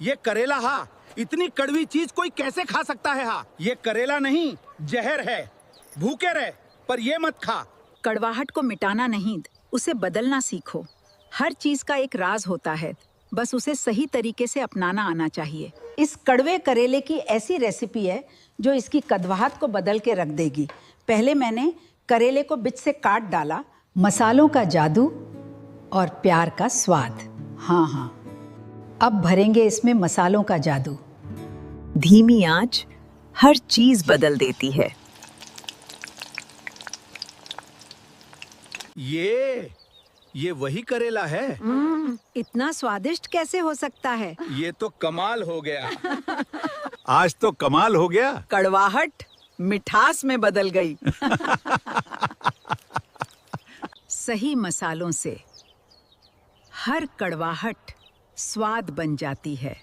ये करेला हा, इतनी कड़वी चीज कोई कैसे खा सकता है हा? ये करेला नहीं, जहर है। भूखे रहे पर ये मत खा। कड़वाहट को मिटाना नहीं, उसे बदलना सीखो। हर चीज का एक राज होता है, बस उसे सही तरीके से अपनाना आना चाहिए। इस कड़वे करेले की ऐसी रेसिपी है जो इसकी कड़वाहट को बदल के रख देगी। पहले मैंने करेले को बीच से काट डाला। मसालों का जादू और प्यार का स्वाद। हाँ, अब भरेंगे इसमें मसालों का जादू। धीमी आंच हर चीज बदल देती है। ये वही करेला है। इतना स्वादिष्ट कैसे हो सकता है? ये तो कमाल हो गया। आज तो कमाल हो गया। कड़वाहट मिठास में बदल गई। सही मसालों से हर कड़वाहट स्वाद बन जाती है।